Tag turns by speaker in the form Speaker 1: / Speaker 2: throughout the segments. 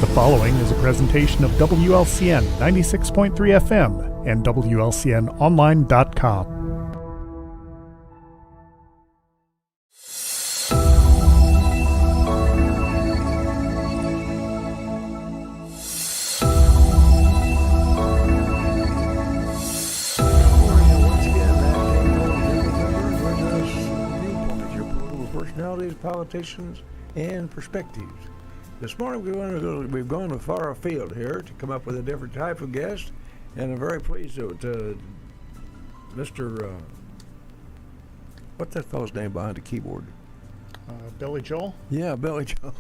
Speaker 1: The following is a presentation of WLCN 96.3 FM and WLCNonline.com.
Speaker 2: Politicians and perspectives. This morning we've gone far afield here to come up with a different type of guest, and I'm very pleased to Mr. What's that fellow's name behind the keyboard?
Speaker 1: Billy Joel?
Speaker 2: Yeah, Billy Joel.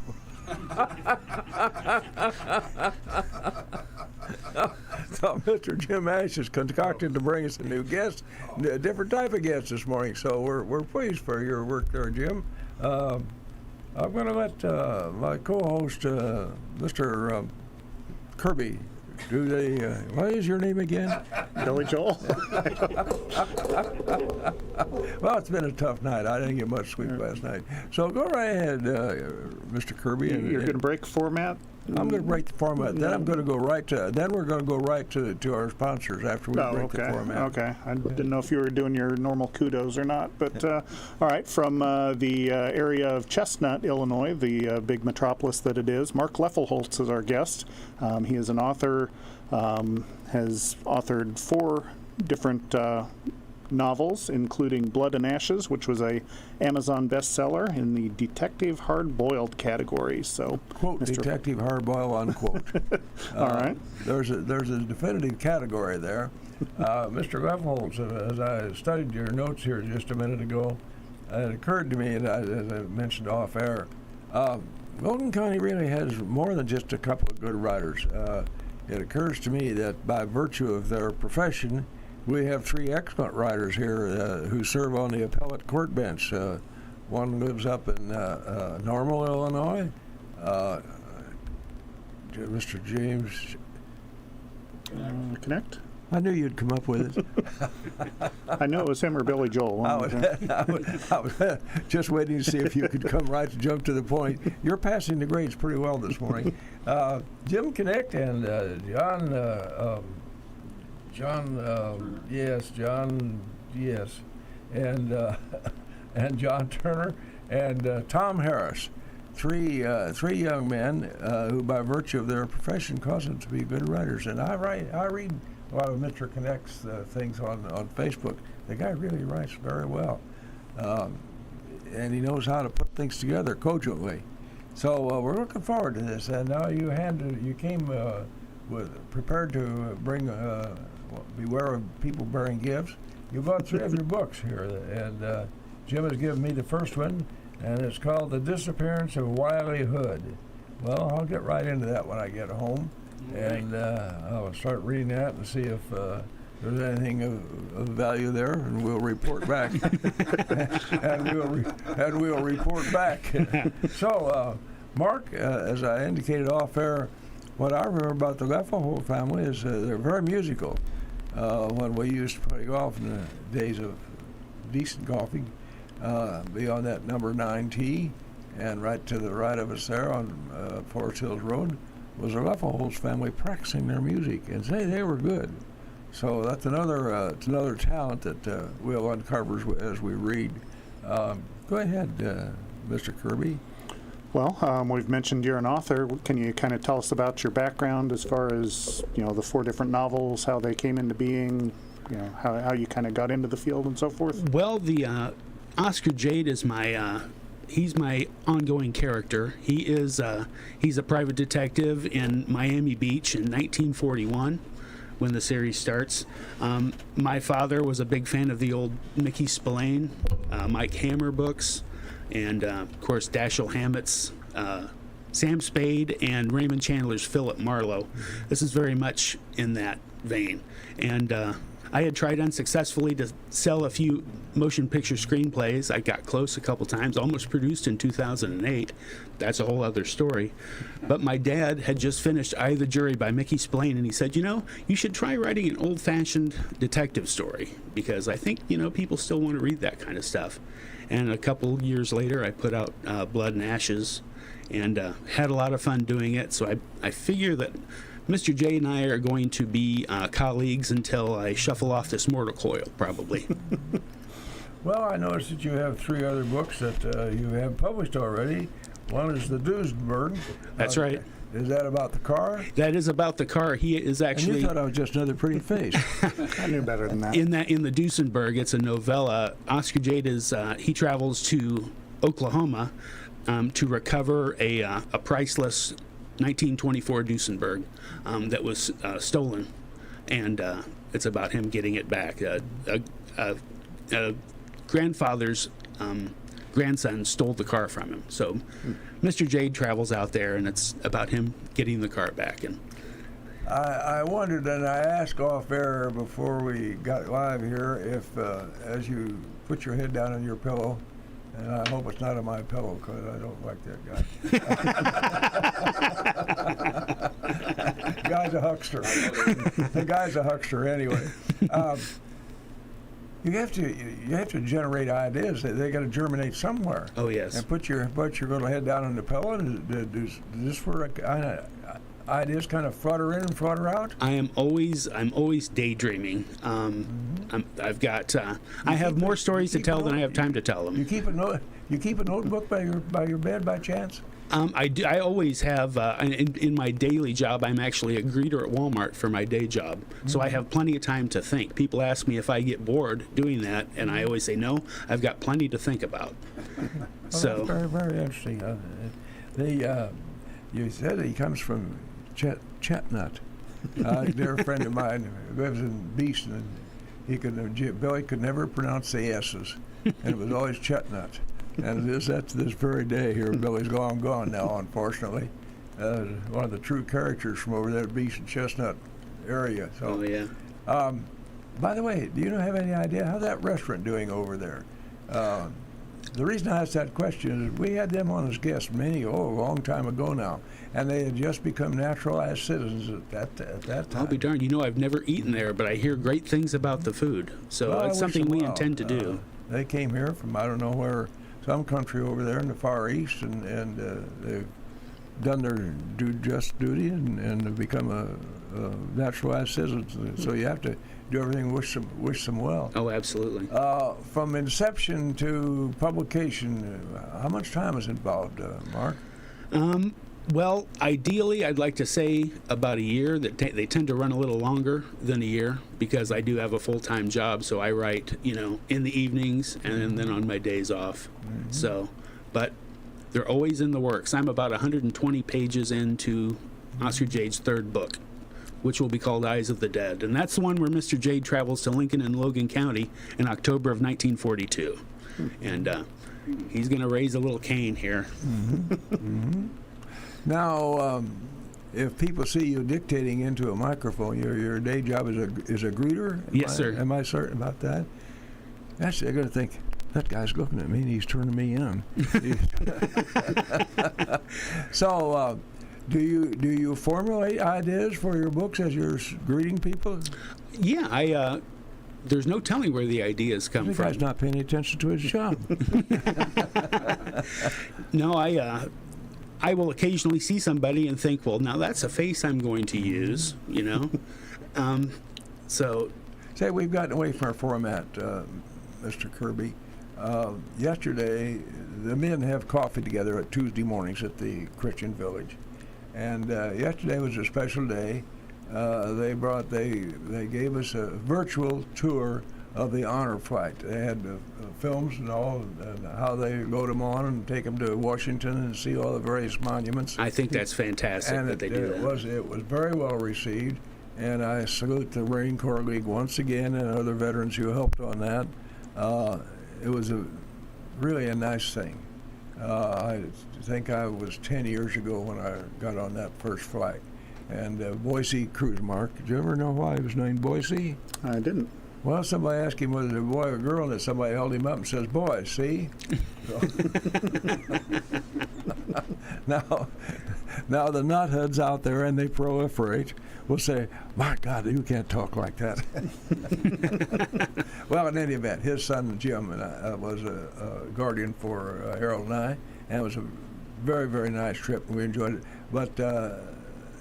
Speaker 2: So Mr. Jim Ash is concocted to bring us a new guest, a different type of guest this morning. So we're pleased for your work there, Jim. I'm going to let my co-host, Mr. Kirby, do the. What is your name again?
Speaker 1: Billy Joel?
Speaker 2: Well, it's been a tough night. I didn't get much sleep last night. So go right ahead, Mr. Kirby.
Speaker 1: You're going to break format?
Speaker 2: I'm going to break the format. Then I'm going to go right to. Then we're going to go right to our sponsors after we break the format.
Speaker 1: Okay. I didn't know if you were doing your normal kudos or not, but all right. From the area of Chestnut, Illinois, the big metropolis that it is, Mark Loeffelholz is our guest. He is an author. Has authored 4 different novels, including Blood and Ashes, which was a Amazon bestseller in the detective hard-boiled category. So,
Speaker 2: quote, Mr. Detective hard-boiled, unquote.
Speaker 1: All right.
Speaker 2: There's a definitive category there. Mr. Loeffelholz, as I studied your notes here just a minute ago, it occurred to me, and as I mentioned off air, Logan County really has more than just a couple of good writers. It occurs to me that by virtue of their profession, we have 3 excellent writers here who serve on the appellate court bench. One lives up in Normal, Illinois. Mr. James.
Speaker 1: Connect?
Speaker 2: I knew you'd come up with it.
Speaker 1: I knew it was him or Billy Joel.
Speaker 2: I was just waiting to see if you could come right to jump to the point. You're passing the grades pretty well this morning. Jim Connect and John, and John Turner and Tom Harris, three young men who, by virtue of their profession, cause them to be good writers. And I read a lot of Mr. Connect's things on Facebook. The guy really writes very well, and he knows how to put things together cogently. So we're looking forward to this. And now you came prepared to bring. Beware of people bearing gifts. You bought 3 of your books here, and Jim has given me the first one, and it's called The Disappearance of Wiley Hood. Well, I'll get right into that when I get home, and I'll start reading that and see if there's anything of value there, and we'll report back. and we'll report back. So, Mark, as I indicated off air, what I remember about the Loeffelholz family is they're very musical. When we used to play golf in the days of decent golfing, be on that number 9 tee, and right to the right of us there on Forest Hills Road was the Loeffelholz family practicing their music, and they were good. So that's another talent that we'll uncover as we read. Go ahead, Mr. Kirby.
Speaker 1: Well, we've mentioned you're an author. Can you kind of tell us about your background as far as, the 4 different novels, how they came into being, how you kind of got into the field and so forth?
Speaker 3: Well, the Oscar Jade is he's my ongoing character. He's a private detective in Miami Beach in 1941 when the series starts. My father was a big fan of the old Mickey Spillane, Mike Hammer books, and of course Dashiell Hammett's Sam Spade and Raymond Chandler's Philip Marlowe. This is very much in that vein. And I had tried unsuccessfully to sell a few motion picture screenplays. I got close a couple times, almost produced in 2008. That's a whole other story. But my dad had just finished Eye of the Jury by Mickey Spillane, and he said, you should try writing an old-fashioned detective story, because I think, people still want to read that kind of stuff. And a couple years later, I put out Blood and Ashes, and had a lot of fun doing it. So I figure that Mr. J and I are going to be colleagues until I shuffle off this mortal coil, probably.
Speaker 2: Well, I noticed that you have 3 other books that you have published already. One is the Duesenberg.
Speaker 3: That's right.
Speaker 2: Is that about the car?
Speaker 3: That is about the car. He is actually.
Speaker 2: And you thought I was just another pretty face.
Speaker 1: I knew better than that.
Speaker 3: In the Duesenberg, it's a novella. Oscar Jade is he travels to Oklahoma to recover a priceless 1924 Duesenberg that was stolen, and it's about him getting it back. Grandfather's grandson stole the car from him, so Mr. Jade travels out there, and it's about him getting the car back. And
Speaker 2: I wondered, and I asked off air before we got live here, if as you put your head down on your pillow, and I hope it's not on my pillow because I don't like that guy. Guy's a huckster. The guy's a huckster anyway. You have to generate ideas. They got to germinate somewhere.
Speaker 3: oh yes,
Speaker 2: And put your little head down on the pillow. And does this where ideas kind of flutter in and flutter out?
Speaker 3: I'm always daydreaming. I've got I have more stories to tell than I have time to tell them.
Speaker 2: You keep a notebook by your bed by chance?
Speaker 3: I do. I always have. In my daily job, I'm actually a greeter at Walmart for my day job, so I have plenty of time to think. People ask me if I get bored doing that, and I always say no. I've got plenty to think about.
Speaker 2: Well,
Speaker 3: So
Speaker 2: that's very, very interesting. You said he comes from Chestnut. A dear friend of mine lives in Beeston, and Billy could never pronounce the S's, and it was always Chestnut. And that's this very day here. Billy's gone now, unfortunately. One of the true characters from over there, Beeston Chestnut area. So,
Speaker 3: oh yeah.
Speaker 2: by the way, do you have any idea how's that restaurant doing over there? The reason I asked that question is we had them on as guests a long time ago now, and they had just become naturalized citizens at that time.
Speaker 3: I'll be darned. I've never eaten there, but I hear great things about the food. So
Speaker 2: Well, I
Speaker 3: it's
Speaker 2: wish
Speaker 3: something
Speaker 2: them
Speaker 3: we
Speaker 2: well.
Speaker 3: intend to do.
Speaker 2: They came here from I don't know where, some country over there in the Far East, and they've done their duty and have become a naturalized citizen. So you have to do everything, wish them well.
Speaker 3: Oh, absolutely.
Speaker 2: From inception to publication, how much time is involved, Mark?
Speaker 3: Well, ideally, I'd like to say about a year. They tend to run a little longer than a year because I do have a full-time job. So I write, in the evenings and then on my days off.
Speaker 2: Mm-hmm.
Speaker 3: So, but they're always in the works. I'm about 120 pages into Oscar Jade's 3rd book, which will be called Eyes of the Dead, and that's the one where Mr. Jade travels to Lincoln and Logan County in October of 1942, and he's going to raise a little Cain here.
Speaker 2: Mm-hmm. Mm-hmm. Now, if people see you dictating into a microphone, your day job is a greeter?
Speaker 3: Yes, sir.
Speaker 2: Am I certain about that? Actually, I'm going to think, that guy's looking at me and he's turning me in. So, do you formulate ideas for your books as you're greeting people?
Speaker 3: Yeah, there's no telling where the ideas come
Speaker 2: The
Speaker 3: from.
Speaker 2: guy's not paying attention to his job.
Speaker 3: No, I will occasionally see somebody and think, well, now that's a face I'm going to use, So,
Speaker 2: Say, we've gotten away from our format, Mr. Kirby. Yesterday, the men have coffee together at Tuesday mornings at the Christian Village. And yesterday was a special day. They gave us a virtual tour of the honor flight. They had films and all, and how they load them on and take them to Washington and see all the various monuments.
Speaker 3: I think that's fantastic
Speaker 2: And
Speaker 3: that they do that.
Speaker 2: It was very well received, and I salute the Marine Corps League once again and other veterans who helped on that. It was really a nice thing. I think I was 10 years ago when I got on that first flight. And Boise Cruise, Mark, did you ever know why he was named Boise?
Speaker 1: I didn't.
Speaker 2: Well, somebody asked him whether it was a boy or girl, and somebody held him up and says, "Boy, see?" Now the nutheads out there, and they proliferate, will say, "My God, you can't talk like that." Well, in any event, his son Jim and I was a guardian for Harold and I, and it was a very, very nice trip. We enjoyed it. But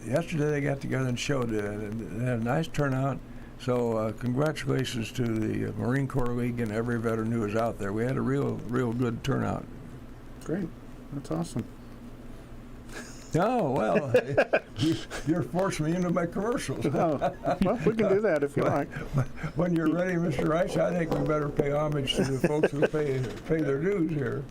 Speaker 2: yesterday they got together and showed it. And they had a nice turnout. So congratulations to the Marine Corps League and every veteran who was out there. We had a real good turnout.
Speaker 1: Great. That's awesome.
Speaker 2: Oh, well, you're forcing me into my commercials.
Speaker 1: Oh, well, we can do that if you like.
Speaker 2: When you're ready, Mr. Rice, I think we better pay homage to the folks who pay their dues here.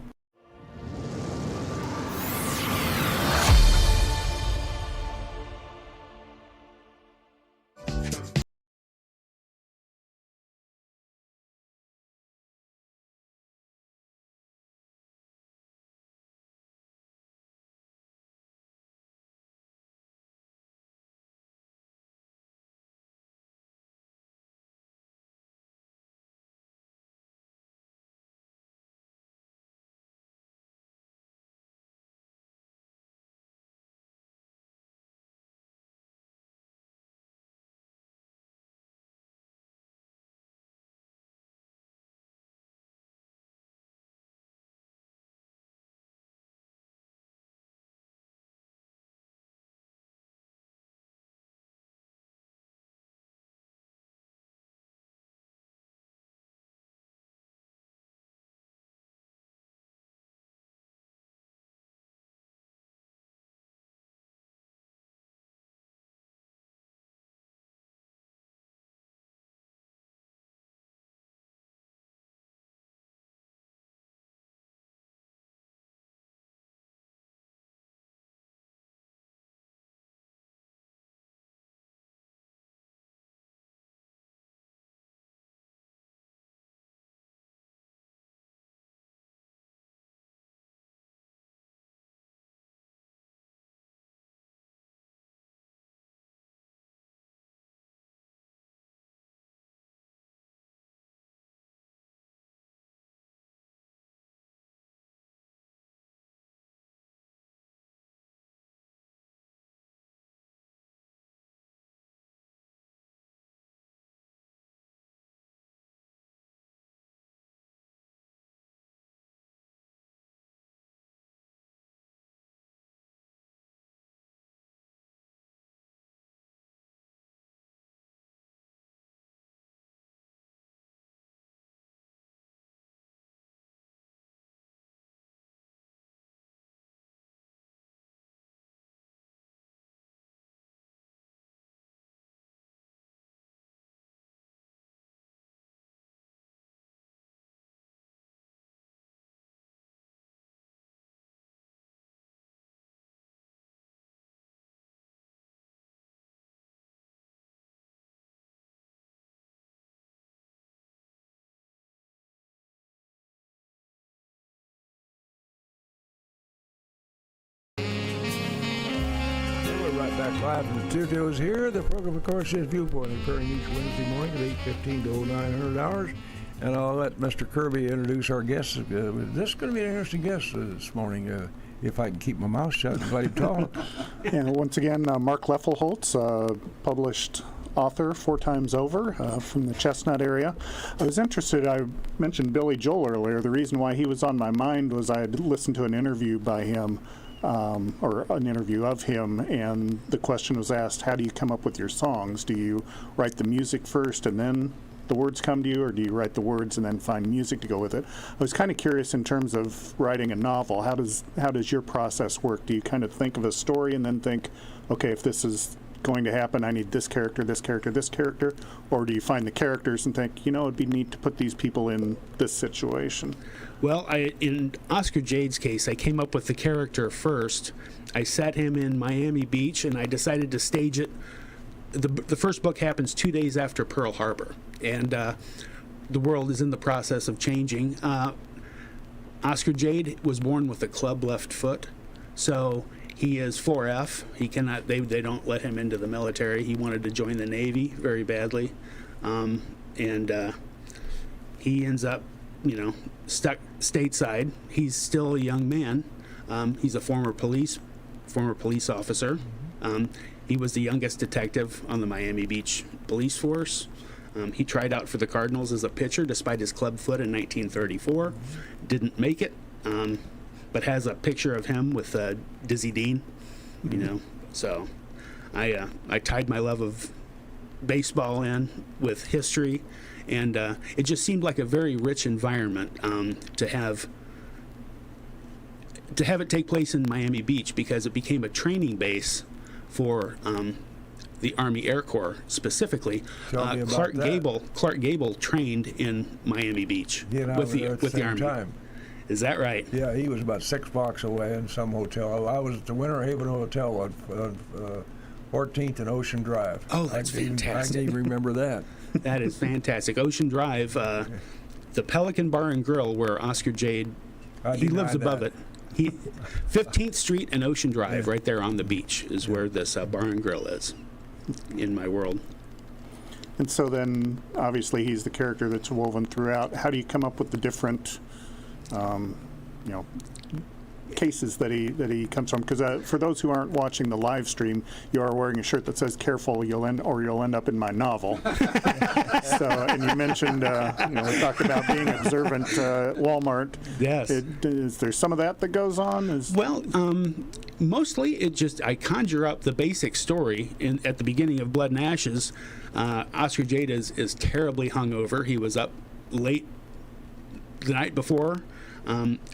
Speaker 2: Right back live from the studios here. The program, of course, is Viewpoint, occurring each Wednesday morning at 8:15 to 0900 hours. And I'll let Mr. Kirby introduce our guests. This is going to be an interesting guest this morning, if I can keep my mouth shut and let him talk.
Speaker 1: And once again, Mark Loeffelholz, published author 4 times over from the Chestnut area. I was interested, I mentioned Billy Joel earlier. The reason why he was on my mind was I had listened to an interview by him, or an interview of him, and the question was asked, how do you come up with your songs? Do you write the music first and then the words come to you, or do you write the words and then find music to go with it? I was kind of curious in terms of writing a novel. How does your process work? Do you kind of think of a story and then think, okay, if this is going to happen, I need this character, this character, this character? Or do you find the characters and think, it'd be neat to put these people in this situation?
Speaker 3: Well, in Oscar Jade's case, I came up with the character first. I set him in Miami Beach, and I decided to stage it. The first book happens 2 days after Pearl Harbor, and the world is in the process of changing. Oscar Jade was born with a club left foot, so he is 4F. He cannot. They don't let him into the military. He wanted to join the Navy very badly, and he ends up, stuck stateside. He's still a young man. He's a former police officer. He was the youngest detective on the Miami Beach police force. He tried out for the Cardinals as a pitcher despite his club foot in 1934. Didn't make it. but has a picture of him with Dizzy Dean, you know. So I tied my love of baseball in with history, and it just seemed like a very rich environment to have it take place in Miami Beach, because it became a training base for the Army Air Corps specifically.
Speaker 2: Tell me about
Speaker 3: Clark
Speaker 2: that.
Speaker 3: Gable trained in Miami Beach
Speaker 2: He and I
Speaker 3: with
Speaker 2: were there at the
Speaker 3: the
Speaker 2: same
Speaker 3: Army.
Speaker 2: time.
Speaker 3: Is that right?
Speaker 2: Yeah, he was about 6 blocks away in some hotel. I was at the Winter Haven Hotel on 14th and Ocean Drive.
Speaker 3: Oh, that's
Speaker 2: I can
Speaker 3: fantastic.
Speaker 2: even remember that.
Speaker 3: That is fantastic. Ocean Drive, the Pelican Bar and Grill, where Oscar Jade,
Speaker 2: I
Speaker 3: he
Speaker 2: deny
Speaker 3: lives above
Speaker 2: that.
Speaker 3: it. 15th Street and Ocean Drive, right there on the beach, is where this bar and grill is in my world.
Speaker 1: And so then, obviously, he's the character that's woven throughout. How do you come up with the different, cases that he comes from? Because for those who aren't watching the live stream, you are wearing a shirt that says "Careful, you'll end up in my novel." So, and you mentioned, we talked about being observant at Walmart.
Speaker 3: Yes.
Speaker 1: Is there some of that goes on?
Speaker 3: Well, mostly I conjure up the basic story at the beginning of Blood and Ashes. Oscar Jade is terribly hungover. He was up late the night before,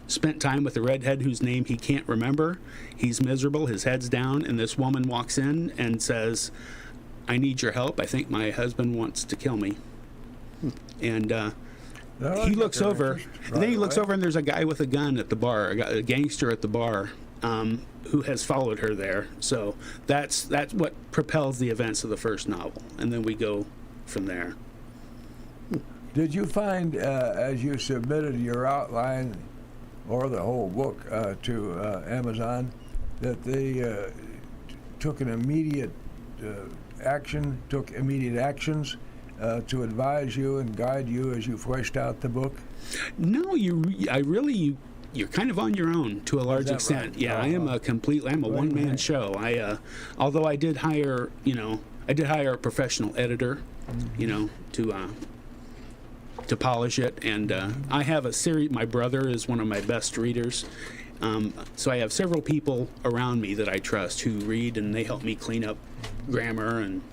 Speaker 3: spent time with a redhead whose name he can't remember. He's miserable, his head's down, and this woman walks in and says, "I need your help. I think my husband wants to kill me." And he looks over, and then he looks over, and there's a guy with a gun at the bar, a gangster at the bar, who has followed her there. So that's what propels the events of the first novel, and then we go from there.
Speaker 2: Did you find, as you submitted your outline or the whole book to Amazon, that they took immediate actions to advise you and guide you as you fleshed out the book?
Speaker 3: No, you're kind of on your own to a large
Speaker 2: that
Speaker 3: extent.
Speaker 2: right?
Speaker 3: Yeah, I'm a one-man show. Although I did hire a professional editor, to polish it, and I have a series. My brother is one of my best readers, so I have several people around me that I trust who read, and they help me clean up grammar and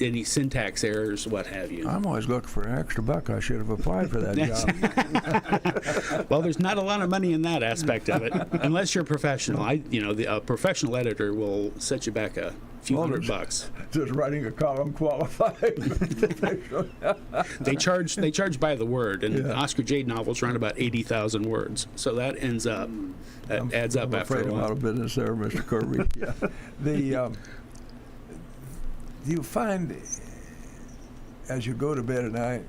Speaker 3: any syntax errors, what have you.
Speaker 2: I'm always looking for an extra buck. I should have applied for that job.
Speaker 3: Well, there's not a lot of money in that aspect of it, unless you're a professional. A professional editor will set you back a few $100.
Speaker 2: Does writing a column qualify?
Speaker 3: They charge by the word, and Oscar Jade novels run about 80,000 words, so that adds up
Speaker 2: I'm
Speaker 3: after
Speaker 2: afraid
Speaker 3: a
Speaker 2: I'm
Speaker 3: while.
Speaker 2: out of business there, Mr. Kirby. Yeah. Do you find, as you go to bed at night,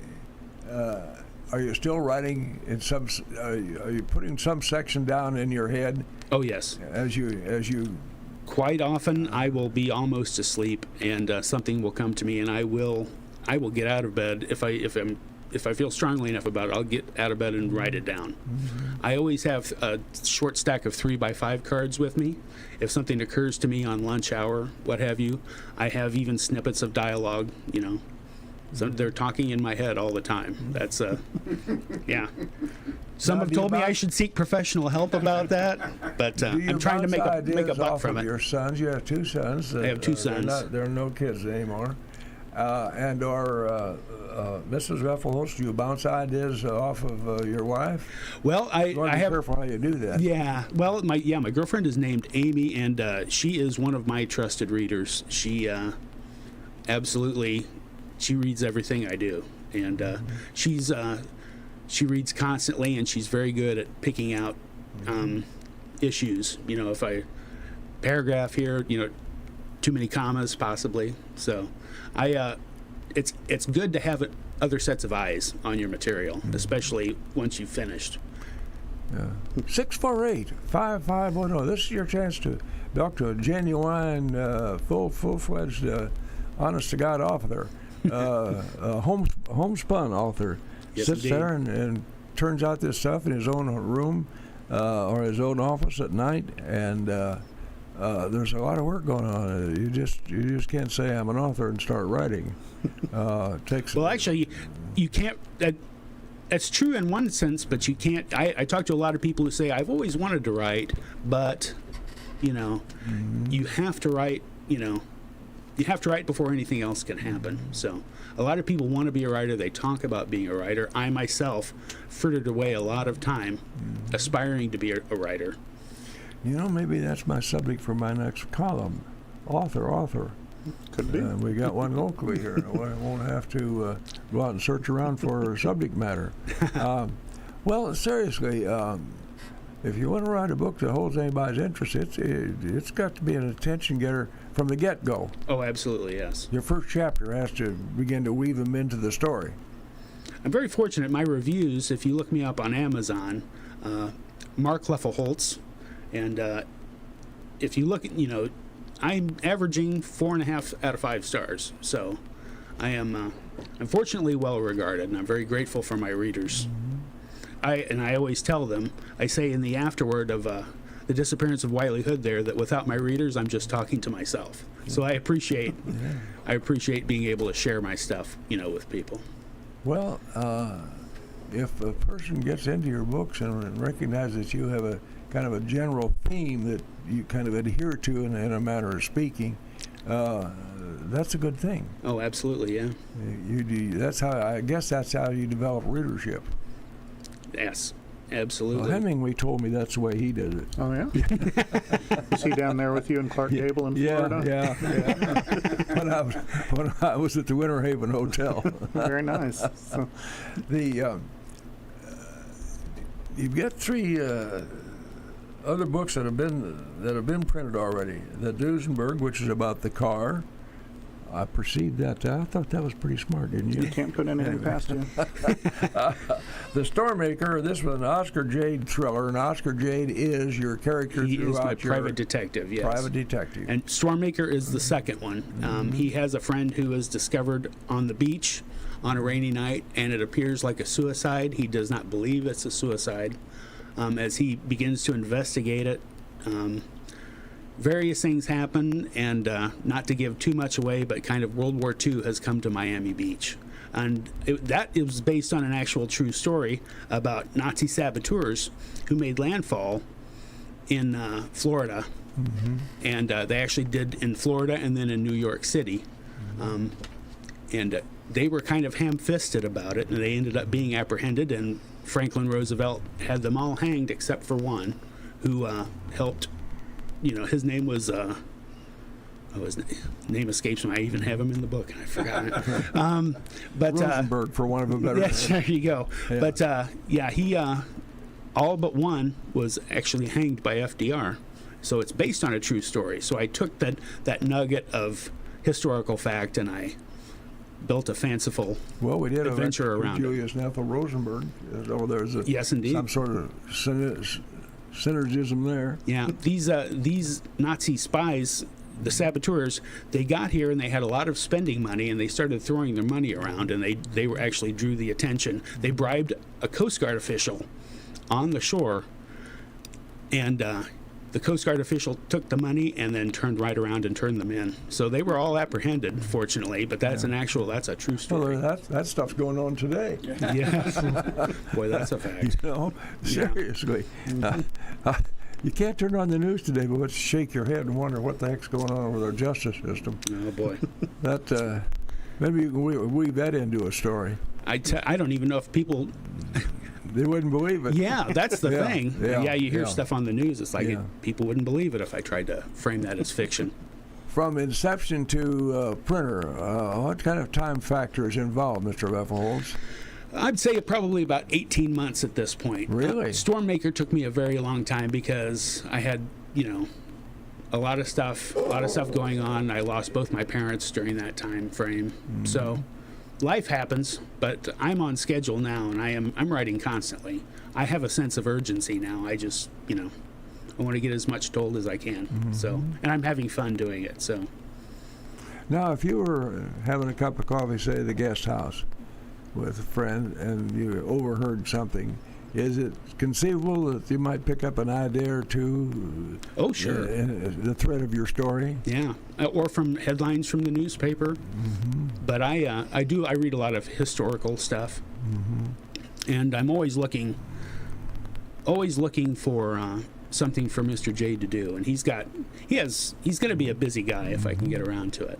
Speaker 2: are you still writing in some? Are you putting some section down in your head?
Speaker 3: Oh yes.
Speaker 2: As you.
Speaker 3: Quite often, I will be almost asleep, and something will come to me, and I will get out of bed if I feel strongly enough about it. I'll get out of bed and write it down. Mm-hmm. I always have a short stack of 3x5 cards with me. If something occurs to me on lunch hour, what have you, I have even snippets of dialogue. So they're talking in my head all the time. That's yeah. Some have told me I should seek professional help about that, but I'm trying to make a buck from it.
Speaker 2: Your sons, you have two sons.
Speaker 3: I have two sons.
Speaker 2: There are no kids anymore. And Mrs. Loeffelholz, do you bounce ideas off of your wife?
Speaker 3: Well, I have.
Speaker 2: Be careful how you do that.
Speaker 3: Yeah. Well, my girlfriend is named Amy, and she is one of my trusted readers. She absolutely. She reads everything I do, and she reads constantly, and she's very good at picking out issues. If I paragraph here, too many commas possibly. So, it's good to have other sets of eyes on your material, especially once you've finished.
Speaker 2: 648-5510. This is your chance to talk to a genuine, full-fledged, honest-to-God author. Homespun author.
Speaker 3: Yes,
Speaker 2: Sits
Speaker 3: indeed.
Speaker 2: there and turns out this stuff in his own room or his own office at night, and there's a lot of work going on. You just can't say I'm an author and start writing. Takes
Speaker 3: Well, actually, you can't. It's true in one sense, but you can't. I talk to a lot of people who say, I've always wanted to write, but, you have to write, you have to write before anything else can happen. So a lot of people want to be a writer. They talk about being a writer. I myself frittered away a lot of time aspiring to be a writer.
Speaker 2: Maybe that's my subject for my next column. Author.
Speaker 1: Could be.
Speaker 2: We got one locally here. I won't have to go out and search around for subject matter. Well, seriously, if you want to write a book that holds anybody's interest, it's got to be an attention getter from the get-go.
Speaker 3: Oh, absolutely, yes.
Speaker 2: Your first chapter has to begin to weave them into the story.
Speaker 3: I'm very fortunate. My reviews, if you look me up on Amazon, Mark Loeffelholz, and if you look at, I'm averaging 4.5 out of 5 stars. So I am, unfortunately, well regarded, and I'm very grateful for my readers. I always tell them, I say in the afterword of the disappearance of Wiley Hood there, that without my readers, I'm just talking to myself. So I appreciate being able to share my stuff, with people.
Speaker 2: Well, if a person gets into your books and recognizes that you have a kind of a general theme that you kind of adhere to in a manner of speaking, that's a good thing.
Speaker 3: Oh, absolutely, yeah.
Speaker 2: I guess that's how you develop readership.
Speaker 3: Yes, absolutely.
Speaker 2: Well, Hemingway told me that's the way he did it.
Speaker 1: Oh, yeah? Is he down there with you in Clark Gable in Florida?
Speaker 2: Yeah. when I was at the Winter Haven Hotel.
Speaker 1: Very nice. So,
Speaker 2: you've got 3 other books that have been printed already. The Duesenberg, which is about the car. I perceived that. I thought that was pretty smart, didn't you?
Speaker 1: you can't put anything past you.
Speaker 2: The Stormmaker. This was an Oscar Jade thriller, and Oscar Jade is your character
Speaker 3: He is
Speaker 2: throughout
Speaker 3: my private detective, yes.
Speaker 2: Private detective.
Speaker 3: And Stormmaker is the second one. He has a friend who is discovered on the beach on a rainy night, and it appears like a suicide. He does not believe it's a suicide. As he begins to investigate it, various things happen, and not to give too much away, but kind of World War II has come to Miami Beach. And it was based on an actual true story about Nazi saboteurs who made landfall in Florida. And they actually did in Florida and then in New York City. And they were kind of ham-fisted about it, and they ended up being apprehended, and Franklin Roosevelt had them all hanged except for one who helped. His name was, his name escapes me. I even have him in the book, and I forgot it. But
Speaker 2: Rosenberg, for one of a better
Speaker 3: yes, there you go.
Speaker 2: Yeah.
Speaker 3: But, he, all but one was actually hanged by FDR. So it's based on a true story. So I took that nugget of historical fact, and I built a fanciful adventure around
Speaker 2: Julius Ethel Rosenberg. There's
Speaker 3: yes, indeed.
Speaker 2: Some sort of synergism there.
Speaker 3: Yeah, these Nazi spies, the saboteurs, they got here and they had a lot of spending money, and they started throwing their money around, and they were actually drew the attention. They bribed a Coast Guard official on the shore, and the Coast Guard official took the money and then turned right around and turned them in. So they were all apprehended, fortunately, but that's that's a true story.
Speaker 2: Well, that stuff's going on today.
Speaker 3: Yeah. Boy, that's a fact.
Speaker 2: Seriously. You can't turn on the news today but shake your head and wonder what the heck's going on with our justice system.
Speaker 3: Oh, boy.
Speaker 2: That maybe you can weave that into a story.
Speaker 3: I don't even know if people...
Speaker 2: They wouldn't believe it.
Speaker 3: Yeah, that's the thing.
Speaker 2: Yeah,
Speaker 3: you hear stuff on the news. It's like people wouldn't believe it if I tried to frame that as fiction.
Speaker 2: From inception to printer, what kind of time factor is involved, Mr. Loeffelholz?
Speaker 3: I'd say probably about 18 months at this point.
Speaker 2: Really?
Speaker 3: Stormmaker took me a very long time because I had, a lot of stuff going on. I lost both my parents during that time frame. Mm-hmm. So life happens, but I'm on schedule now, and I'm writing constantly. I have a sense of urgency now. I just, I want to get as much told as I can. Mm-hmm. So, and I'm having fun doing it. So.
Speaker 2: Now, if you were having a cup of coffee, say at the guest house, with a friend, and you overheard something, is it conceivable that you might pick up an idea or two?
Speaker 3: Oh, sure.
Speaker 2: The thread of your story?
Speaker 3: Yeah, or from headlines from the newspaper. Mm-hmm. But I read a lot of historical stuff.
Speaker 2: Mm-hmm.
Speaker 3: and I'm always looking for something for Mr. J to do, and he's going to be a busy guy if I can get around to it.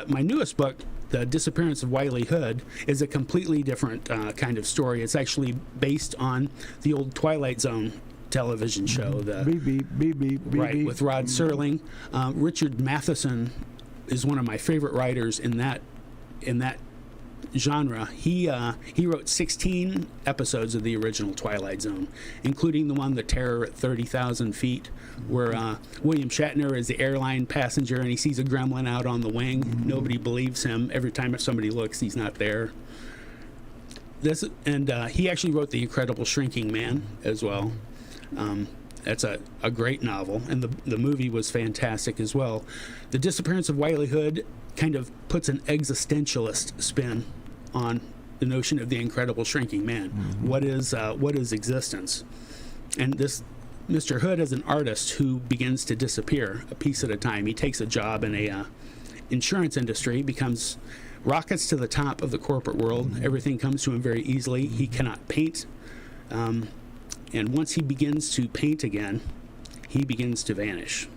Speaker 3: My newest book, The Disappearance of Wiley Hood, is a completely different kind of story. It's actually based on the old Twilight Zone television show, right, with Rod Serling. Richard Matheson is one of my favorite writers in that genre. He wrote 16 episodes of the original Twilight Zone, including the one, The Terror at 30,000 Feet, where William Shatner is the airline passenger and he sees a gremlin out on the wing. Nobody believes him. Every time somebody looks, he's not there. He actually wrote The Incredible Shrinking Man as well. That's a great novel, and the movie was fantastic as well. The Disappearance of Wiley Hood kind of puts an existentialist spin on the notion of the incredible shrinking man. What is existence? And this Mr. Hood is an artist who begins to disappear a piece at a time. He takes a job in a insurance industry, rockets to the top of the corporate world. Everything comes to him very easily. He cannot paint. And once he begins to paint again, he begins to vanish.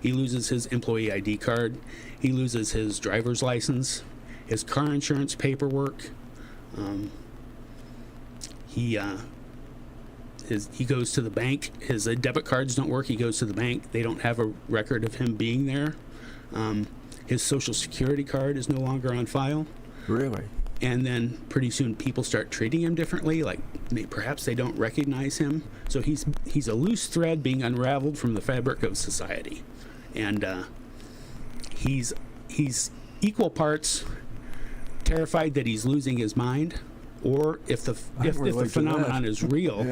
Speaker 3: He loses his employee ID card. He loses his driver's license, his car insurance paperwork. He goes to the bank. His debit cards don't work. He goes to the bank. They don't have a record of him being there. His Social Security card is no longer on file.
Speaker 2: Really?
Speaker 3: And then pretty soon people start treating him differently, like perhaps they don't recognize him. So he's a loose thread being unraveled from the fabric of society. And he's equal parts terrified that he's losing his mind, or if the phenomenon is real,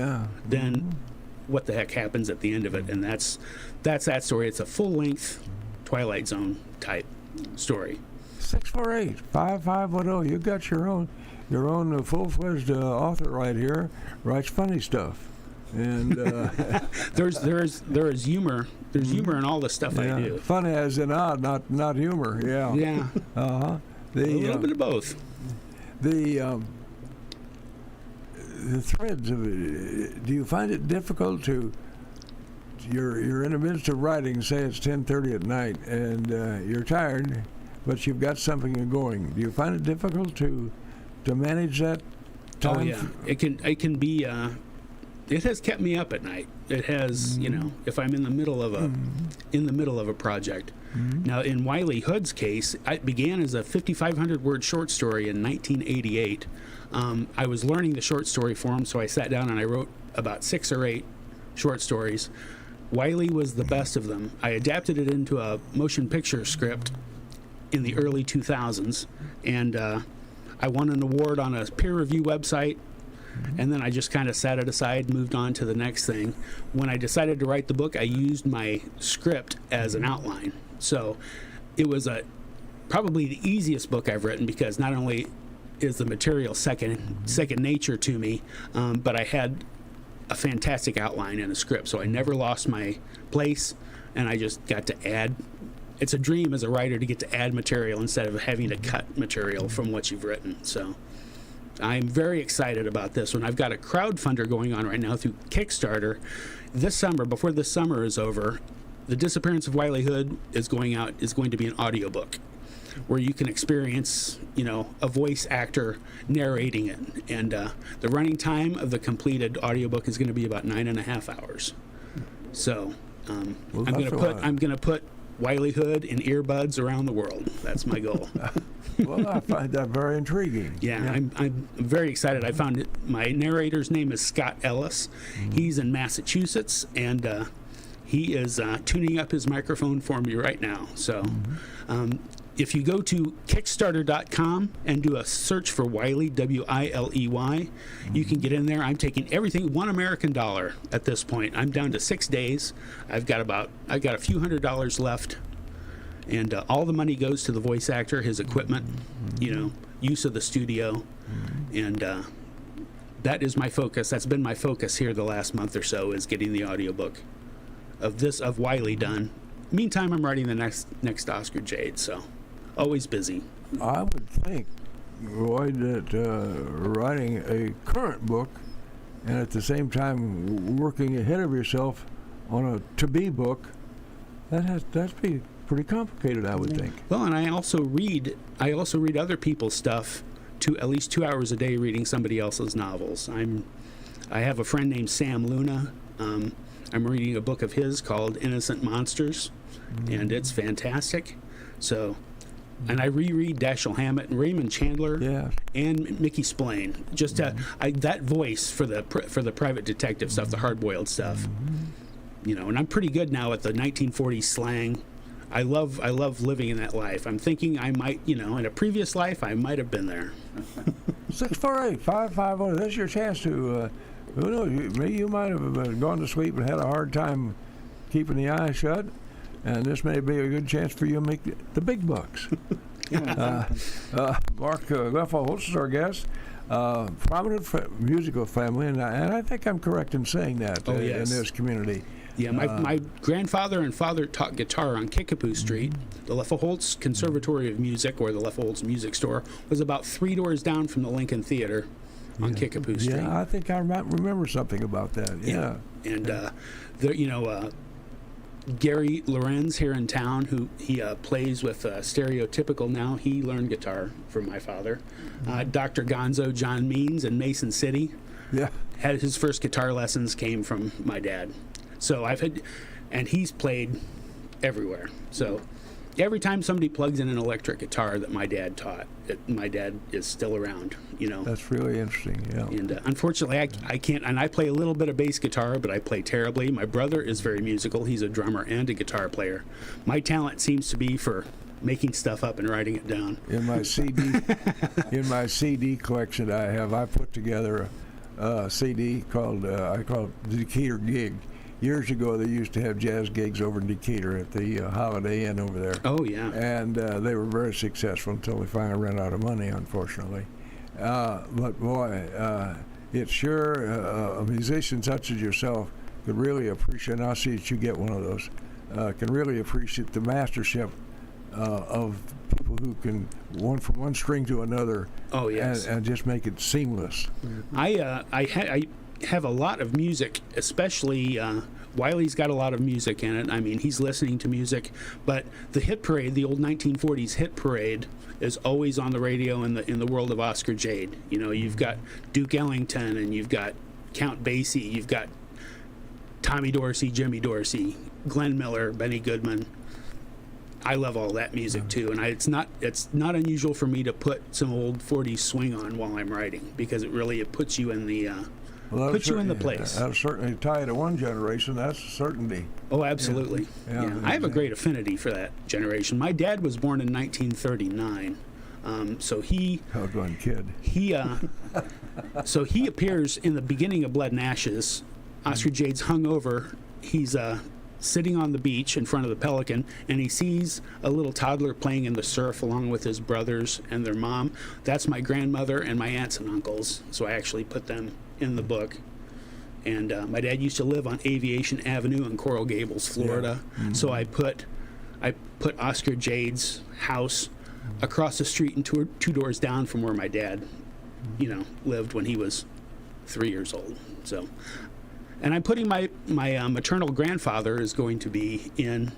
Speaker 3: then what the heck happens at the end of it? And that's that story. It's a full-length Twilight Zone type story.
Speaker 2: 648-5510. You got your own full-fledged author right here. Writes funny stuff, and
Speaker 3: there is humor. There's humor in all the stuff I do.
Speaker 2: Funny as in odd, not humor. Yeah.
Speaker 3: Yeah.
Speaker 2: A
Speaker 3: little bit of both.
Speaker 2: The threads of it. Do you find it difficult to? You're in the midst of writing. Say it's 10:30 at night, and you're tired, but you've got something going. Do you find it difficult to manage that time?
Speaker 3: Oh yeah, it can be. It has kept me up at night. It has, if I'm in the middle of a project. Now, in Wiley Hood's case, it began as a 5,500 word short story in 1988. I was learning the short story form, so I sat down and I wrote about 6 or 8 short stories. Wiley was the best of them. I adapted it into a motion picture script in the early 2000s, and I won an award on a peer review website, and then I just kind of set it aside, moved on to the next thing. When I decided to write the book, I used my script as an outline. So it was probably the easiest book I've written, because not only is the material second nature to me, but I had a fantastic outline and a script, so I never lost my place, and I just got to add. It's a dream as a writer to get to add material instead of having to cut material from what you've written. So I'm very excited about this one. I've got a crowdfunder going on right now through Kickstarter. This summer, before the summer is over, The Disappearance of Wiley Hood is going to be an audiobook where you can experience, a voice actor narrating it. And the running time of the completed audiobook is going to be about 9.5 hours. So I'm going to put Wiley Hood in earbuds around the world. That's my goal.
Speaker 2: Well, I find that very intriguing.
Speaker 3: Yeah. I'm very excited. I found it. My narrator's name is Scott Ellis. He's in Massachusetts, and he is tuning up his microphone for me right now. So if you go to Kickstarter.com and do a search for Wiley, Wiley, you can get in there. I'm taking everything, $1 American at this point. I'm down to 6 days. I've got a few $100s left, and all the money goes to the voice actor, his equipment, use of the studio, and that is my focus. That's been my focus here the last month or so, is getting the audiobook of Wiley done. Meantime, I'm writing the next Oscar Jade, so always busy.
Speaker 2: I would think Roy, that writing a current book and at the same time working ahead of yourself on a to-be book, that'd be pretty complicated, I would think.
Speaker 3: Well, and I also read other people's stuff to at least 2 hours a day reading somebody else's novels. I have a friend named Sam Luna. I'm reading a book of his called Innocent Monsters, and it's fantastic. So, and I reread Dashiell Hammett and Raymond Chandler and Mickey Spillane. Just that voice for the private detective stuff, the hard-boiled stuff. You know, and I'm pretty good now at the 1940s slang. I love living in that life. I'm thinking I might, in a previous life, I might have been there.
Speaker 2: 648-550. This is your chance to. Who knows? Maybe you might have gone to sleep and had a hard time keeping the eyes shut, and this may be a good chance for you to make the big bucks. Mark Loeffelholz is our guest. Prominent musical family, and I think I'm correct in saying that in this community.
Speaker 3: Yeah, my grandfather and father taught guitar on Kickapoo Street. The Loeffelholz Conservatory of Music, or the Loeffelholz Music Store, was about 3 doors down from the Lincoln Theater on Kickapoo Street.
Speaker 2: Yeah, I think I might remember something about that. Yeah.
Speaker 3: And there, Gary Lorenz here in town, who he plays with Stereotypical now. He learned guitar from my father. Dr. Gonzo, John Means in Mason City.
Speaker 2: Yeah.
Speaker 3: Had his first guitar lessons came from my dad. So and he's played everywhere. So every time somebody plugs in an electric guitar that my dad taught, my dad is still around,
Speaker 2: That's really interesting, yeah.
Speaker 3: And unfortunately, I can't, and I play a little bit of bass guitar, but I play terribly. My brother is very musical. He's a drummer and a guitar player. My talent seems to be for making stuff up and writing it down.
Speaker 2: In my CD collection I put together a CD called, I call it the Decatur Gig. Years ago, they used to have jazz gigs over in Decatur at the Holiday Inn over there.
Speaker 3: Oh, yeah.
Speaker 2: And they were very successful until they finally ran out of money, unfortunately. But boy, it's sure a musician such as yourself could really appreciate, and I see that you get one of those, can really appreciate the mastership of people who can from one string to another.
Speaker 3: Oh, yes.
Speaker 2: And just make it seamless.
Speaker 3: I have a lot of music, especially Wiley's got a lot of music in it. I mean, he's listening to music, but the hit parade, the old 1940s hit parade, is always on the radio in the world of Oscar Jade. You've got Duke Ellington, and you've got Count Basie, you've got Tommy Dorsey, Jimmy Dorsey, Glenn Miller, Benny Goodman. I love all that music too, and it's not unusual for me to put some old 40s swing on while I'm writing, because it puts you in the put you in the place.
Speaker 2: That'll certainly tie to one generation. That's a certainty.
Speaker 3: Oh, absolutely.
Speaker 2: Yeah,
Speaker 3: I have a great affinity for that generation. My dad was born in 1939, so he.
Speaker 2: Outgoing kid.
Speaker 3: So he appears in the beginning of Blood and Ashes. Oscar Jade's hungover. He's sitting on the beach in front of the Pelican, and he sees a little toddler playing in the surf along with his brothers and their mom. That's my grandmother and my aunts and uncles, so I actually put them in the book. And my dad used to live on Aviation Avenue in Coral Gables, Florida. Yeah. So I put Oscar Jade's house across the street and two doors down from where my dad, lived when he was 3 years old. So, and I'm putting my maternal grandfather is going to be in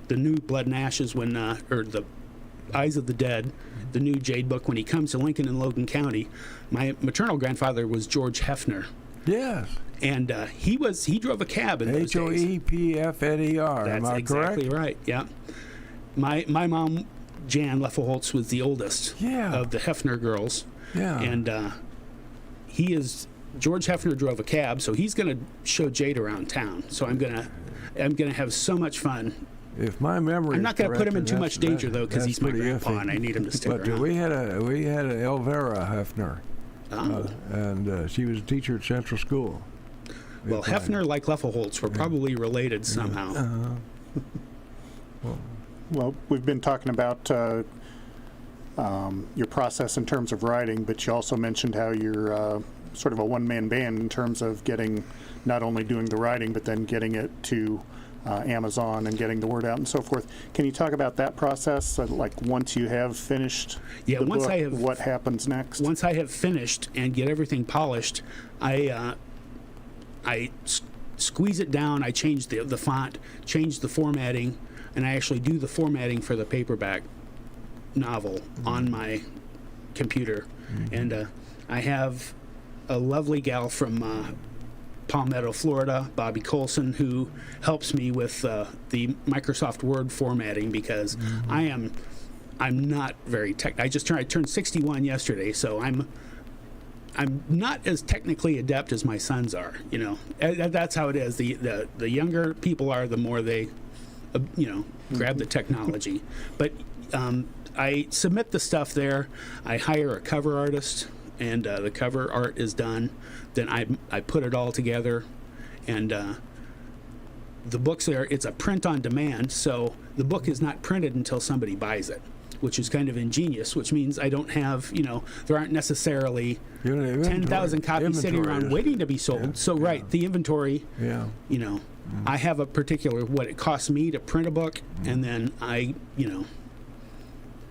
Speaker 3: the new Blood and Ashes or the Eyes of the Dead, the new Jade book, when he comes to Lincoln and Logan County. My maternal grandfather was George Hefner.
Speaker 2: Yes.
Speaker 3: And he drove a cab in those days.
Speaker 2: Hoepfner.
Speaker 3: That's
Speaker 2: Am I
Speaker 3: exactly
Speaker 2: correct?
Speaker 3: Right. Yeah. My mom, Jan Loeffelholz, was the oldest of the Hefner girls.
Speaker 2: Yeah.
Speaker 3: And George Hefner drove a cab, so he's going to show Jade around town. So I'm gonna have so much fun.
Speaker 2: If my memory,
Speaker 3: I'm not going to put him in too much danger though, because he's my grandpa,
Speaker 2: iffy.
Speaker 3: and I need him to stick
Speaker 2: but
Speaker 3: around.
Speaker 2: we had a Elvira Hefner, and she was a teacher at Central School.
Speaker 3: Well, Hefner, like Loeffelholz, were probably related somehow.
Speaker 1: Well, we've been talking about your process in terms of writing, but you also mentioned how you're sort of a one-man band in terms of not only doing the writing, but then getting it to Amazon and getting the word out and so forth. Can you talk about that process? Like once you have finished
Speaker 3: Yeah,
Speaker 1: the
Speaker 3: once
Speaker 1: book,
Speaker 3: I have-
Speaker 1: what happens next?
Speaker 3: Once I have finished and get everything polished, I squeeze it down. I change the font, change the formatting, and I actually do the formatting for the paperback novel on my computer. And I have a lovely gal from Palmetto, Florida, Bobby Colson, who helps me with the Microsoft Word formatting because I'm not very I turned 61 yesterday, so I'm not as technically adept as my sons are. That's how it is. The younger people are, the more they grab the technology. But I submit the stuff there. I hire a cover artist, and the cover art is done. Then I put it all together, and the book's there. It's a print on demand, so the book is not printed until somebody buys it, which is kind of ingenious, which means I don't have, there aren't necessarily 10,000 copies sitting around waiting to be sold.
Speaker 2: Yeah,
Speaker 3: So, right, the inventory, I have a particular, what it costs me to print a book, and then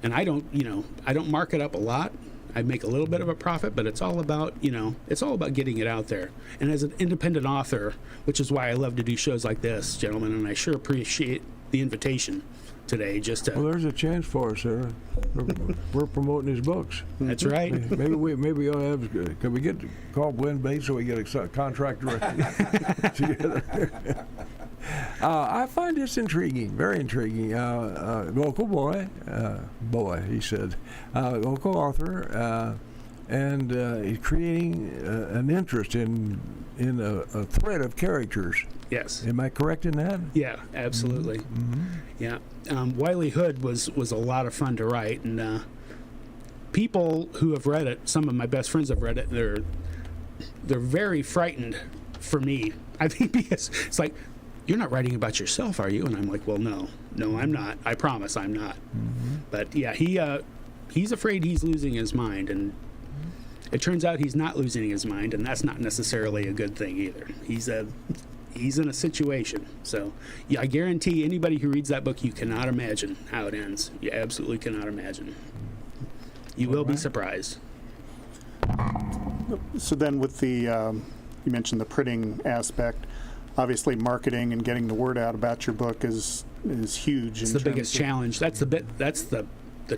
Speaker 3: and I don't mark it up a lot. I make a little bit of a profit, but it's all about, getting it out there. And as an independent author, which is why I love to do shows like this, gentlemen, and I sure appreciate the invitation today.
Speaker 2: Well, there's a chance for us, Sarah. We're promoting his books.
Speaker 3: That's right.
Speaker 2: Maybe we ought to have. Can we get call Glenn Bates so we get a contract together? I find this intriguing, very intriguing. Local boy, he said, local author, and he's creating an interest in a thread of characters.
Speaker 3: Yes.
Speaker 2: Am I correct in that?
Speaker 3: Yeah, absolutely. Yeah. Wiley Hood was a lot of fun to write, and people who have read it, some of my best friends have read it, they're very frightened for me. I think because it's like, you're not writing about yourself, are you? And I'm like, well, no, I'm not. I promise I'm not. But yeah, he's afraid he's losing his mind, and it turns out he's not losing his mind, and that's not necessarily a good thing either. He's in a situation. So yeah, I guarantee anybody who reads that book, you cannot imagine how it ends. You absolutely cannot imagine. You will be surprised.
Speaker 1: So then with the, you mentioned the printing aspect, obviously marketing and getting the word out about your book is huge.
Speaker 3: It's the biggest challenge. That's the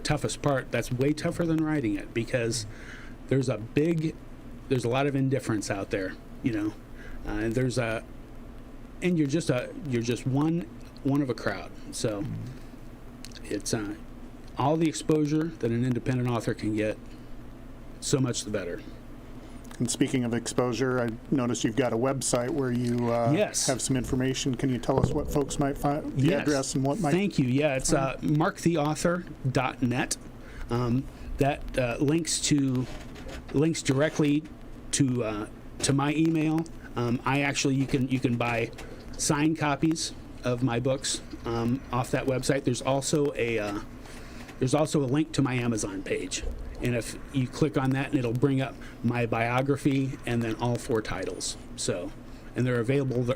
Speaker 3: toughest part. That's way tougher than writing it because there's a lot of indifference out there, and and you're just one of a crowd. So it's all the exposure that an independent author can get, so much the better.
Speaker 1: And speaking of exposure, I noticed you've got a website where you
Speaker 3: Yes.
Speaker 1: have some information. Can you tell us what folks might find, the
Speaker 3: Yes.
Speaker 1: address and what might...
Speaker 3: Thank you. Yeah, it's marktheauthor.net. That links directly to my email. You can buy signed copies of my books off that website. There's also a link to my Amazon page. And if you click on that, and it'll bring up my biography and then all 4 titles. So, and they're available.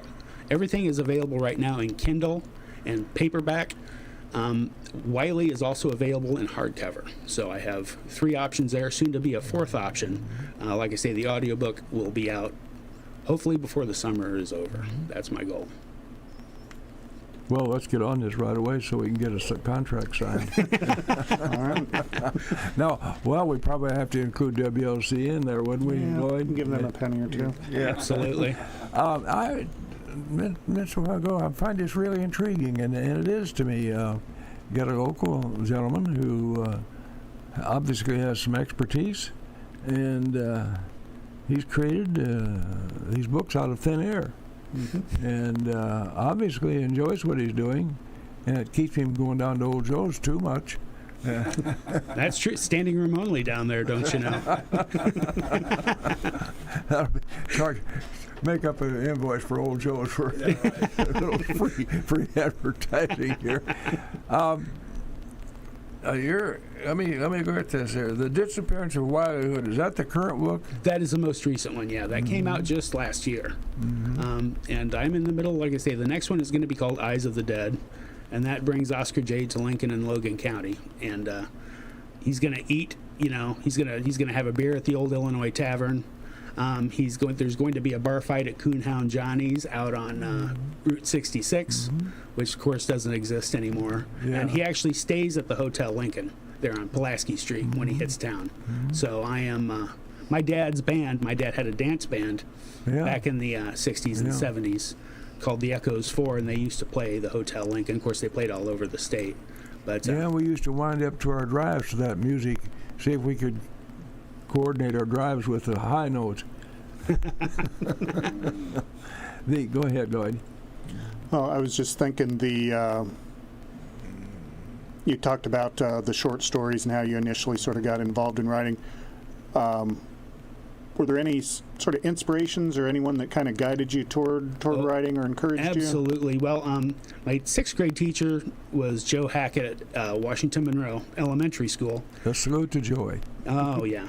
Speaker 3: Everything is available right now in Kindle and paperback. Wiley is also available in hardcover. So I have 3 options there, soon to be a 4th option. Like I say, the audiobook will be out hopefully before the summer is over. That's my goal.
Speaker 2: Well, let's get on this right away so we can get a contract signed.
Speaker 1: All right.
Speaker 2: No, well, we probably have to include WLC in there, wouldn't we, Lloyd?
Speaker 1: Give them a penny or two.
Speaker 2: Yeah.
Speaker 3: Absolutely.
Speaker 2: I mentioned a while ago, I find this really intriguing, and it is to me. You got a local gentleman who obviously has some expertise, and he's created these books out of thin air. And obviously enjoys what he's doing, and it keeps him going down to Old Joe's too much.
Speaker 3: That's true. Standing room only down there, don't you know?
Speaker 2: Make up an invoice for Old Joe's for a little free advertising here. let me go at this here. The Disappearance of Wiley Hood, is that the current book?
Speaker 3: That is the most recent one, yeah. That came out just last year. And I'm in the middle, like I say, the next one is going to be called Eyes of the Dead. And that brings Oscar Jade to Lincoln and Logan County. And he's going to eat, he's going to have a beer at the Old Illinois Tavern. There's going to be a bar fight at Coonhound Johnny's out on Route 66, which of course doesn't exist anymore.
Speaker 2: Yeah.
Speaker 3: And he actually stays at the Hotel Lincoln there on Pulaski Street when he hits town. So I am my dad's band. My dad had a dance band back in the 60s and 70s called the Echoes 4, and they used to play the Hotel Lincoln. Of course, they played all over the state. But
Speaker 2: we used to wind up to our drives to that music, see if we could coordinate our drives with the high notes. Go ahead, Lloyd.
Speaker 1: Well, I was just thinking you talked about the short stories and how you initially sort of got involved in writing. Were there any sort of inspirations or anyone that kind of guided you toward writing or encouraged you?
Speaker 3: Absolutely. Well, my 6th grade teacher was Joe Hackett at Washington Monroe Elementary School.
Speaker 2: A salute to Joey.
Speaker 3: Oh, yeah.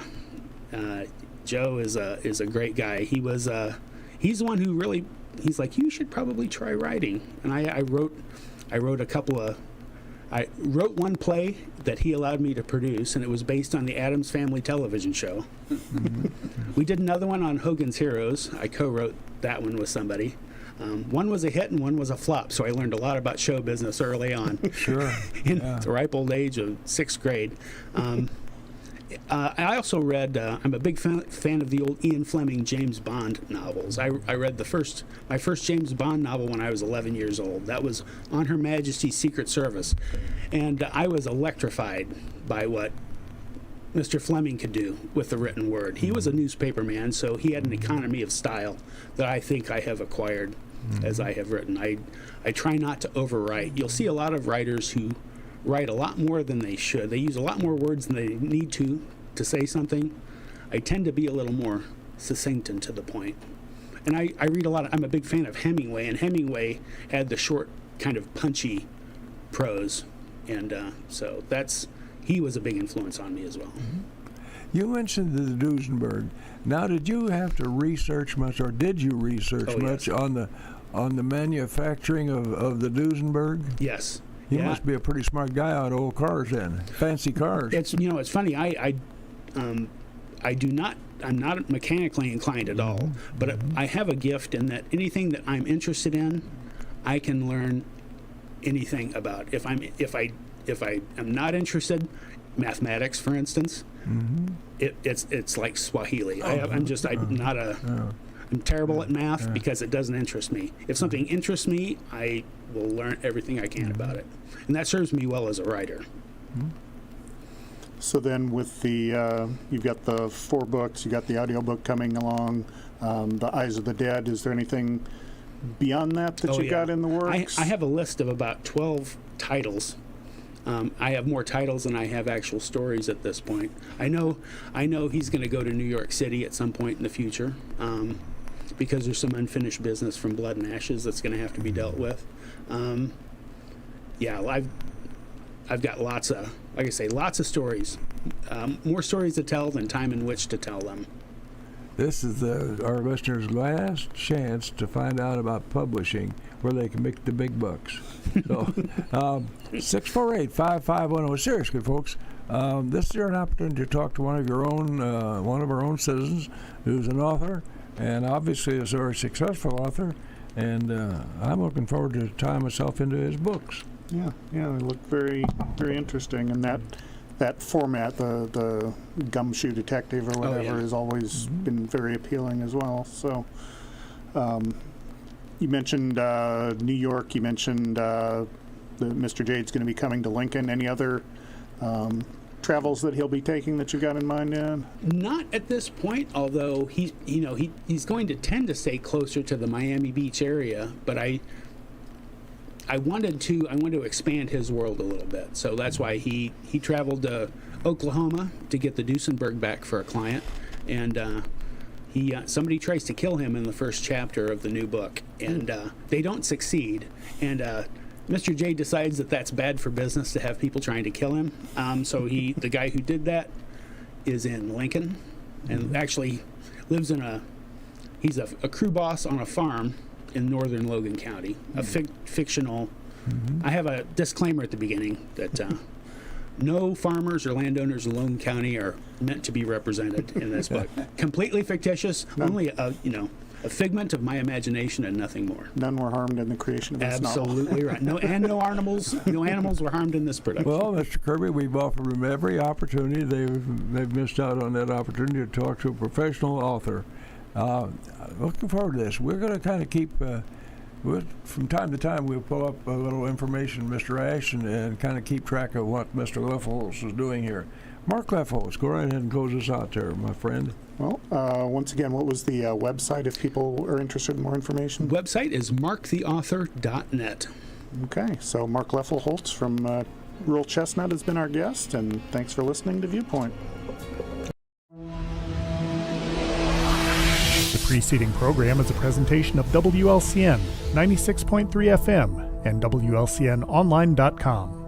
Speaker 3: Joe is a great guy. He's the one who really, he's like, you should probably try writing. And I wrote one play that he allowed me to produce, and it was based on the Addams Family television show. We did another one on Hogan's Heroes. I co-wrote that one with somebody. One was a hit and one was a flop, so I learned a lot about show business early on.
Speaker 2: Sure.
Speaker 3: In the ripe old age of 6th grade. I also read, I'm a big fan of the old Ian Fleming James Bond novels. I read my first James Bond novel when I was 11 years old. That was On Her Majesty's Secret Service. And I was electrified by what Mr. Fleming could do with the written word. He was a newspaper man, so he had an economy of style that I think I have acquired as I have written. I try not to overwrite. You'll see a lot of writers who write a lot more than they should. They use a lot more words than they need to say something. I tend to be a little more succinct and to the point. And I read a lot. I'm a big fan of Hemingway, and Hemingway had the short, kind of punchy prose. And so he was a big influence on me as well.
Speaker 2: You mentioned the Duesenberg. Now, did you have to research much, or did you research much on the manufacturing of the Duesenberg?
Speaker 3: Yes.
Speaker 2: He must be a pretty smart guy on old cars then, fancy cars.
Speaker 3: It's funny. I'm not mechanically inclined at all, but I have a gift in that anything that I'm interested in, I can learn anything about. If I am not interested, mathematics, for instance, it's like Swahili. I'm terrible at math because it doesn't interest me. If something interests me, I will learn everything I can about it. And that serves me well as a writer.
Speaker 1: So then with you've got the 4 books, you got the audiobook coming along, the Eyes of the Dead. Is there anything beyond that you got in the works?
Speaker 3: I have a list of about 12 titles. I have more titles than I have actual stories at this point. I know he's going to go to New York City at some point in the future because there's some unfinished business from Blood and Ashes that's going to have to be dealt with. I've got lots of stories. More stories to tell than time in which to tell them.
Speaker 2: This is our listeners' last chance to find out about publishing, where they can make the big bucks. So, 648-5510. Seriously, folks, this is your opportunity to talk to one of our own citizens who's an author, and obviously is a very successful author. And I'm looking forward to tying myself into his books.
Speaker 1: Yeah, they look very, very interesting, and that format, the gumshoe detective or whatever, has always been very appealing as well. So, you mentioned New York. You mentioned Mr. Jade's going to be coming to Lincoln. Any other travels that he'll be taking that you've got in mind, Dan?
Speaker 3: Not at this point, although he's going to tend to stay closer to the Miami Beach area, but I wanted to expand his world a little bit. So that's why he traveled to Oklahoma to get the Duesenberg back for a client, and somebody tries to kill him in the first chapter of the new book, and they don't succeed. And Mr. J decides that that's bad for business to have people trying to kill him. So the guy who did that is in Lincoln, and actually lives in he's a crew boss on a farm in northern Logan County, a fictional. I have a disclaimer at the beginning that no farmers or landowners in Logan County are meant to be represented in this book. Completely fictitious, only a figment of my imagination and nothing more.
Speaker 1: None were harmed in the creation of this novel.
Speaker 3: Absolutely right. No animals were harmed in this production.
Speaker 2: Well, Mr. Kirby, we've offered them every opportunity. They've missed out on that opportunity to talk to a professional author. Looking forward to this. We're going to kind of keep, from time to time, we'll pull up a little information, Mr. Ash, and kind of keep track of what Mr. Loeffelholz is doing here. Mark Loeffelholz, go right ahead and close us out there, my friend.
Speaker 1: Well, once again, what was the website if people are interested in more information?
Speaker 3: Website is marktheauthor.net.
Speaker 1: Okay, so Mark Loeffelholz from Rural Chestnut has been our guest, and thanks for listening to Viewpoint.
Speaker 4: The preceding program is a presentation of WLCN 96.3 FM and WLCNonline.com.